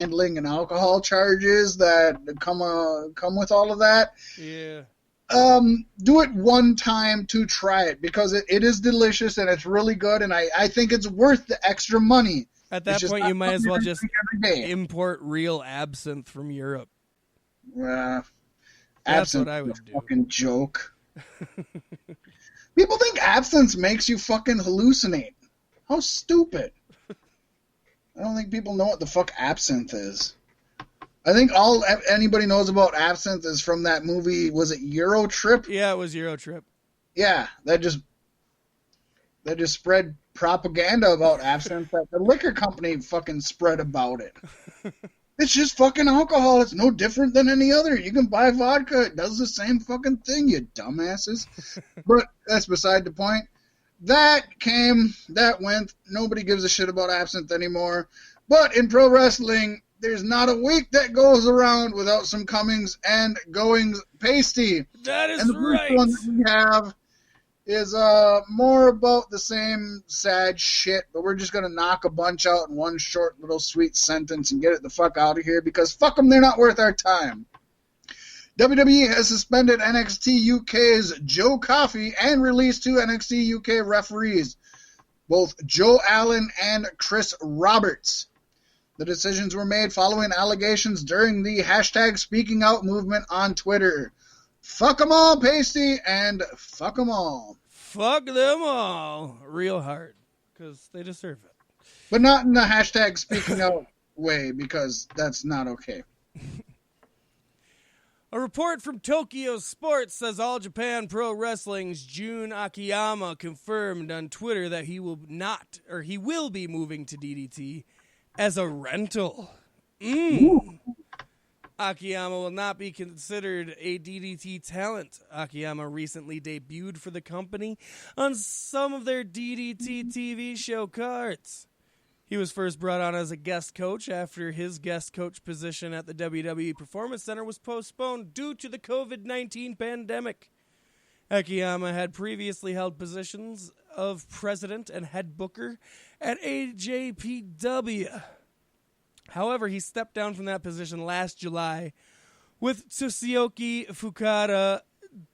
handling and alcohol charges that come with all of that. Yeah. Do it one time to try it, because it is delicious and it's really good, and I think it's worth the extra money. At that point, you might as well just import real absinthe from Europe. That's what I would do. Fucking joke. People think absinthe makes you fucking hallucinate. How stupid. I don't think people know what the fuck absinthe is. I think all anybody knows about absinthe is from that movie. Was it Euro Trip? Yeah, it was Euro Trip. Yeah, that just spread propaganda about absinthe that the liquor company fucking spread about it. It's just fucking alcohol. It's no different than any other. You can buy vodka. It does the same fucking thing, you dumbasses. But that's beside the point. That came, that went. Nobody gives a shit about absinthe anymore. But in pro wrestling, there's not a week that goes around without some comings and goings pasty. That is and the first right. one that we have is more about the same sad shit, but we're just going to knock a bunch out in one short little sweet sentence and get it the fuck out of here, because fuck them, they're not worth our time. WWE has suspended NXT UK's Joe Coffey and released 2 NXT UK referees, both Joe Allen and Chris Roberts. The decisions were made following allegations during the hashtag Speaking Out movement on Twitter. Fuck them all, Pasty, and fuck them all. Fuck them all. Real hard, because they deserve it. But not in the hashtag Speaking Out way, because that's not okay. A report from Tokyo Sports says All Japan Pro Wrestling's Jun Akiyama confirmed on Twitter that he will be moving to DDT as a rental. Akiyama will not be considered a DDT talent. Akiyama recently debuted for the company on some of their DDT TV show cards. He was first brought on as a guest coach after his guest coach position at the WWE Performance Center was postponed due to the COVID-19 pandemic. Akiyama had previously held positions of president and head booker at AJPW. However, he stepped down from that position last July, with Tsuyoki Fukada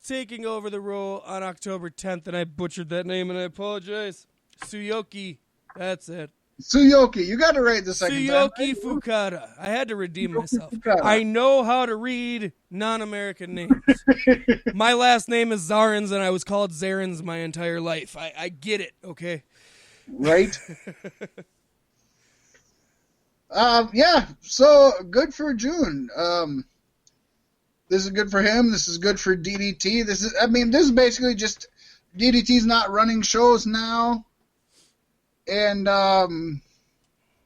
taking over the role on October 10th, and I butchered that name, and I apologize. Tsuyoki, that's it. Tsuyoki, you got to write the second time. Tsuyoki Fukada. I had to redeem myself. Fukada. I know how to read non-American names. My last name is Zarins, and I was called Zarins my entire life. I get it, okay? Right? Yeah, so good for June. This is good for him. This is good for DDT. This is basically just DDT's not running shows now. And,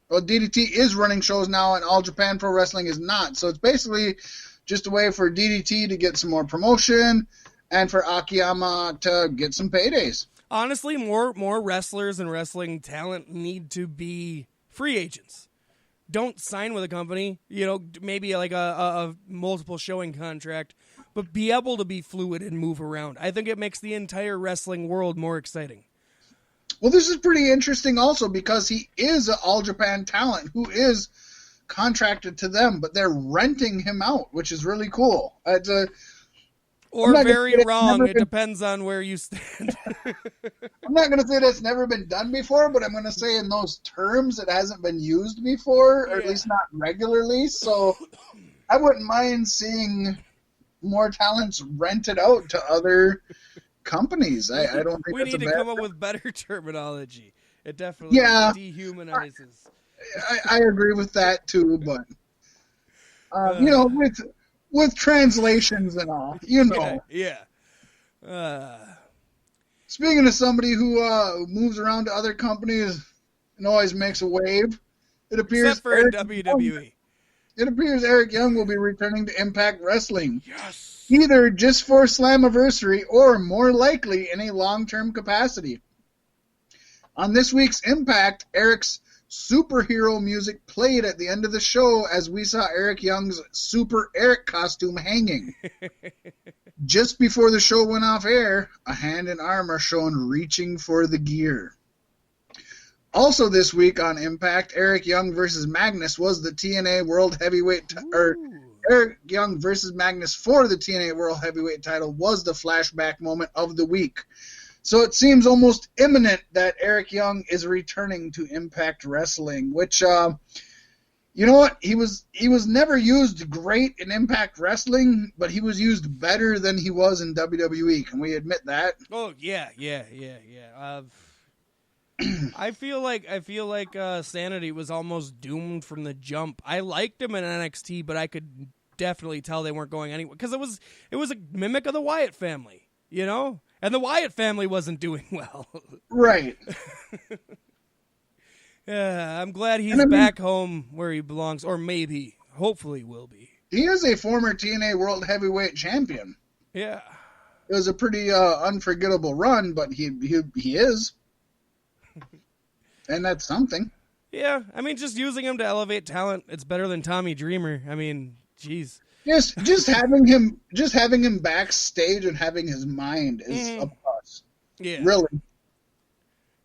DDT is running shows now, and All Japan Pro Wrestling is not. So it's basically just a way for DDT to get some more promotion and for Akiyama to get some paydays. Honestly, more wrestlers and wrestling talent need to be free agents. Don't sign with a company, maybe like a multiple showing contract, but be able to be fluid and move around. I think it makes the entire wrestling world more exciting. Well, this is pretty interesting also because he is an All Japan talent who is contracted to them, but they're renting him out, which is really cool. Or very wrong. It depends on where you stand. I'm not going to say that's never been done before, but I'm going to say in those terms it hasn't been used before, or at least not regularly. So I wouldn't mind seeing more talents rented out to other companies. I don't think we that's need a to bad come up with better terminology. It definitely dehumanizes. I agree with that too, but with translations and all, Yeah. Speaking of somebody who moves around to other companies and always makes a wave, it appears except for WWE. It appears Eric Young will be returning to Impact Wrestling. Yes. Either just for Slammiversary or more likely in a long-term capacity. On this week's Impact, Eric's superhero music played at the end of the show as we saw Eric Young's Super Eric costume hanging. Just before the show went off air, a hand and arm are shown reaching for the gear. Also this week on Impact, Eric Young versus Magnus was the TNA World Heavyweight, or Eric Young versus Magnus for the TNA World Heavyweight title was the flashback moment of the week. So it seems almost imminent that Eric Young is returning to Impact Wrestling, which, you know what? He was never used great in Impact Wrestling, but he was used better than he was in WWE. Can we admit that? Oh yeah. I feel like Sanity was almost doomed from the jump. I liked him in NXT, but I could definitely tell they weren't going anywhere because it was a mimic of the Wyatt family, you know, and the Wyatt family wasn't doing well. Right. Yeah, I'm glad he's back home where he belongs, or maybe, hopefully, will be. He is a former TNA World Heavyweight Champion. Yeah. It was a pretty unforgettable run, but he is. And that's something. Yeah, I mean, just using him to elevate talent, it's better than Tommy Dreamer. I mean, jeez. Just having him backstage and having his mind is a plus. Yeah. Really.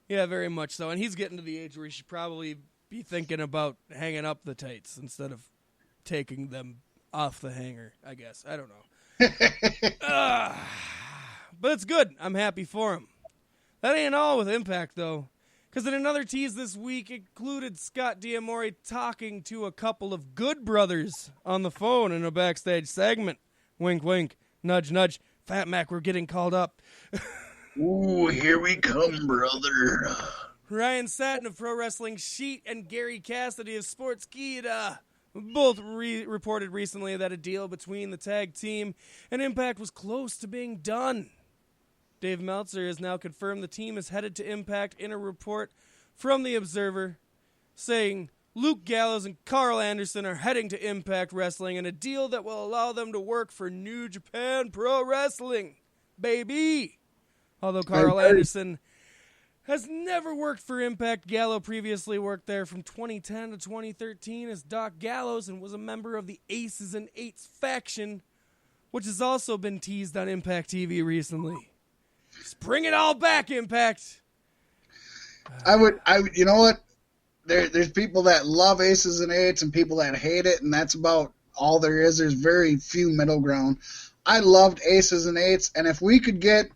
Yeah, very much so. And he's getting to the age where he should probably be thinking about hanging up the tights instead of taking them off the hanger, I guess. I don't know. But it's good. I'm happy for him. That ain't all with Impact, though. Because in another tease this week included Scott D'Amore talking to a couple of Good Brothers on the phone in a backstage segment. Wink, wink. Nudge, nudge. Fat Mac, we're getting called up. Ooh, here we come, brother. Ryan Satin of Pro Wrestling Sheet and Gary Cassidy of Sportskeeda both reported recently that a deal between the tag team and Impact was close to being done. Dave Meltzer has now confirmed the team is headed to Impact in a report from The Observer saying Luke Gallows and Carl Anderson are heading to Impact Wrestling in a deal that will allow them to work for New Japan Pro Wrestling. Baby! Although Carl Anderson has never worked for Impact, Gallo previously worked there from 2010 to 2013 as Doc Gallows and was a member of the Aces and Eights faction, which has also been teased on Impact TV recently. Just bring it all back, Impact. You know what? There's people that love Aces and Eights and people that hate it, and that's about all there is. There's very few middle ground. I loved Aces and Eights, and if we could get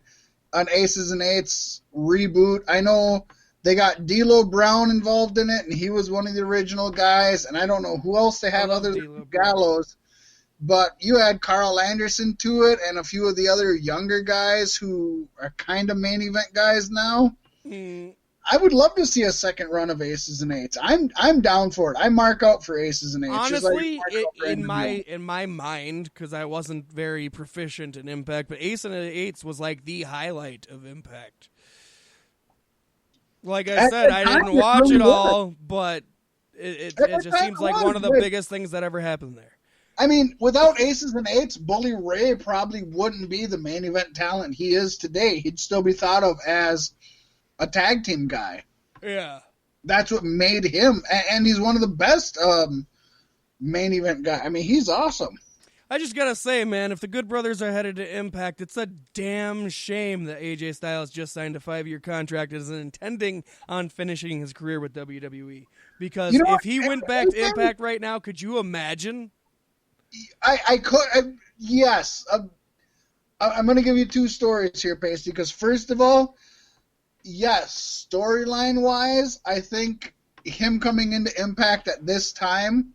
an Aces and Eights reboot, I know they got D'Lo Brown involved in it, and he was one of the original guys, and I don't know who else they have other than Gallows. But you add Carl Anderson to it and a few of the other younger guys who are kind of main event guys now. I would love to see a second run of Aces and Eights. I'm down for it. I mark out for Aces and Eights. Honestly, in my mind, because I wasn't very proficient in Impact, but Aces and Eights was like the highlight of Impact. Like I said, I didn't watch it all, but it just seems like one of the biggest things that ever happened there. I mean, without Aces and Eights, Bully Ray probably wouldn't be the main event talent he is today. He'd still be thought of as a tag team guy. Yeah. That's what made him, and he's one of the best main event guys. I mean, he's awesome. I just gotta say, man, if the Good Brothers are headed to Impact, it's a damn shame that AJ Styles just signed a 5-year contract and is intending on finishing his career with WWE. Because if he went back to Impact right now, could you imagine? I could, yes. I'm going to give you two stories here, Pasty, because first of all, yes, storyline-wise, I think him coming into Impact at this time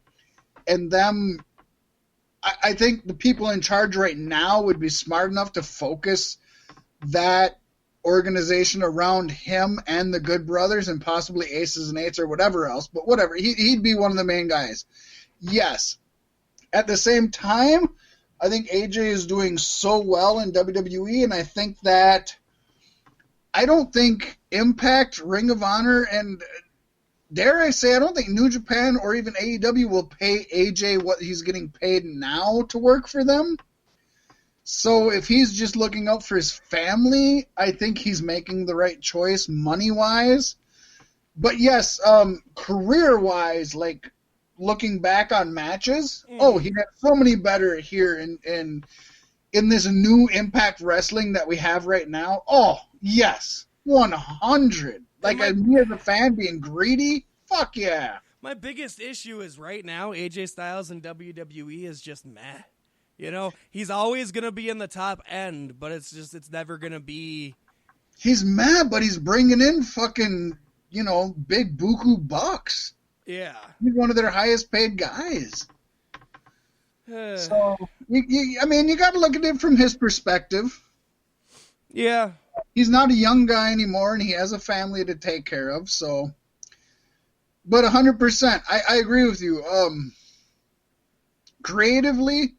and them, I think the people in charge right now would be smart enough to focus that organization around him and the Good Brothers and possibly Aces and Eights or whatever else, but whatever. He'd be one of the main guys. Yes. At the same time, I think AJ is doing so well in WWE, and I think that I don't think Impact, Ring of Honor, and dare I say, I don't think New Japan or even AEW will pay AJ what he's getting paid now to work for them. So if he's just looking out for his family, I think he's making the right choice money-wise. But yes, career-wise, like, looking back on matches, he had so many better here in this new Impact Wrestling that we have right now. Oh, yes, 100. Like, me as a fan being greedy? Fuck yeah. My biggest issue is right now, AJ Styles in WWE is just meh. You know, he's always going to be in the top end, but it's never going to be... He's mad, but he's bringing in fucking, big buku bucks. Yeah. He's one of their highest paid guys. So, you got to look at it from his perspective. Yeah. He's not a young guy anymore, and he has a family to take care of, so... But 100%, I agree with you. Creatively,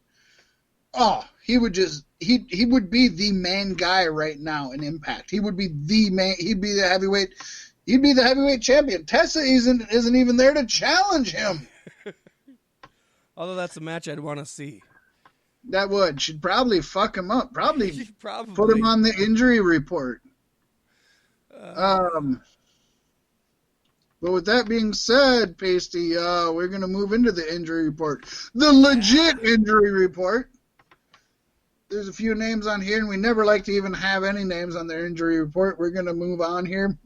he would be the main guy right now in Impact. He would be the main. He'd be the heavyweight champion. Tessa isn't even there to challenge him. Although that's a match I'd want to see. She'd probably fuck him up. Probably put him on the injury report. But with that being said, Pasty, we're going to move into the injury report. The legit injury report. There's a few names on here, and we never like to even have any names on their injury report. We're going to move on here.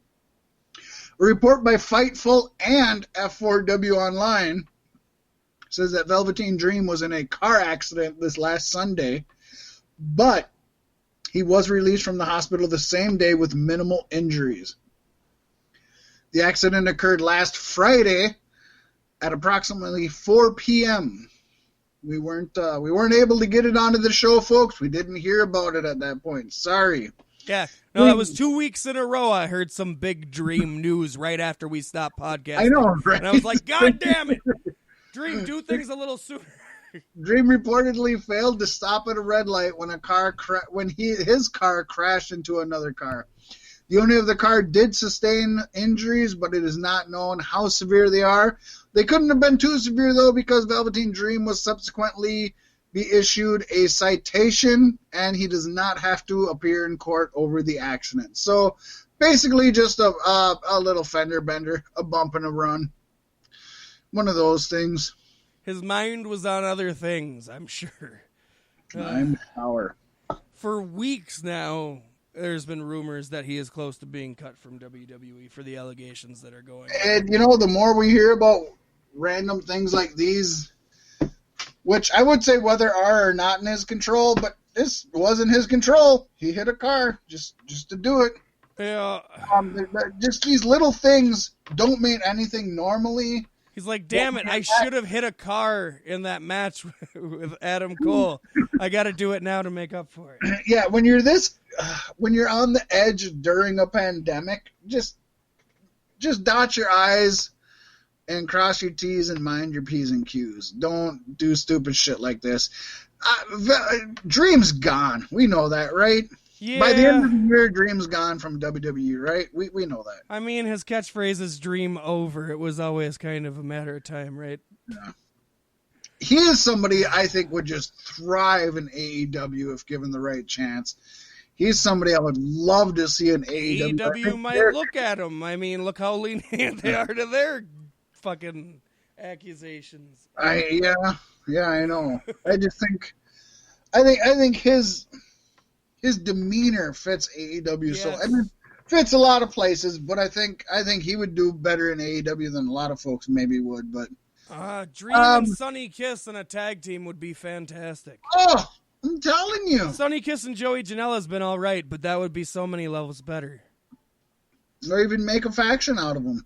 A report by Fightful and F4W Online says that Velveteen Dream was in a car accident this last Sunday, but he was released from the hospital the same day with minimal injuries. The accident occurred last Friday at approximately 4 p.m. We weren't able to get it onto the show, folks. We didn't hear about it at that point. Sorry. Yeah. No, that was 2 weeks in a row I heard some big Dream news right after we stopped podcasting. I know, right? And I was like, God damn it. Dream, do things a little sooner. Dream reportedly failed to stop at a red light when his car crashed into another car. The owner of the car did sustain injuries, but it is not known how severe they are. They couldn't have been too severe, though, because Velveteen Dream was subsequently be issued a citation, and he does not have to appear in court over the accident. So, basically just a little fender bender, a bump and a run. One of those things. His mind was on other things, I'm sure. I'm sour. For weeks now, there's been rumors that he is close to being cut from WWE for the allegations that are going on. And, the more we hear about random things like these, which I would say whether are or not in his control, but this wasn't his control. He hit a car just to do it. Yeah. Just these little things don't mean anything normally. He's like, damn it, I should have hit a car in that match with Adam Cole. I got to do it now to make up for it. Yeah, when you're on the edge during a pandemic, just dot your I's and cross your T's and mind your P's and Q's. Don't do stupid shit like this. Dream's gone. We know that, right? Yeah. By the end of the year, Dream's gone from WWE, right? We know that. I mean, his catchphrase is "Dream over." It was always kind of a matter of time, right? Yeah. He is somebody I think would just thrive in AEW if given the right chance. He's somebody I would love to see in AEW. AEW might look at him. I mean, look how lenient they are to their fucking accusations. Yeah, I know. I just think, I think his demeanor fits AEW. Yes. So fits a lot of places, but I think he would do better in AEW than a lot of folks maybe would. But Dream and Sonny Kiss in a tag team would be fantastic. Oh, I'm telling you, Sonny Kiss and Joey Janela's been all right, but that would be so many levels better. Or even make a faction out of them.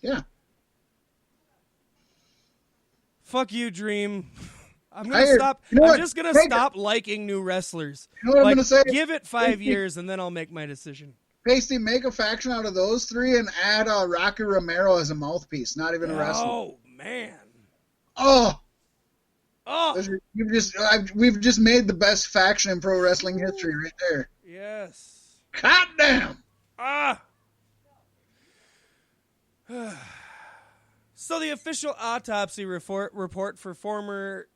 Yeah. Fuck you, Dream. I'm gonna stop. I'm just gonna stop liking new wrestlers. You know what I'm gonna say? Give it 5 years, and then I'll make my decision. Pasty, make a faction out of those three and add Rocky Romero as a mouthpiece. Not even a wrestler. Oh man. Oh. We've just made the best faction in pro wrestling history right there. Yes. God damn. So the official autopsy report for former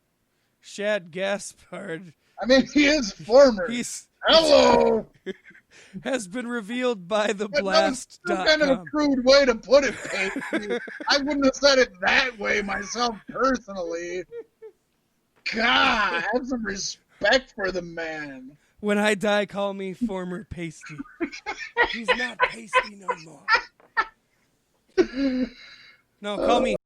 Shad Gaspard. I mean, he is former. Hello. Has been revealed by the Blast. That's kind of a crude way to put it, Pete. I wouldn't have said it that way myself personally. God, have some respect for the man. When I die, call me former pasty. He's not pasty no more. No, call me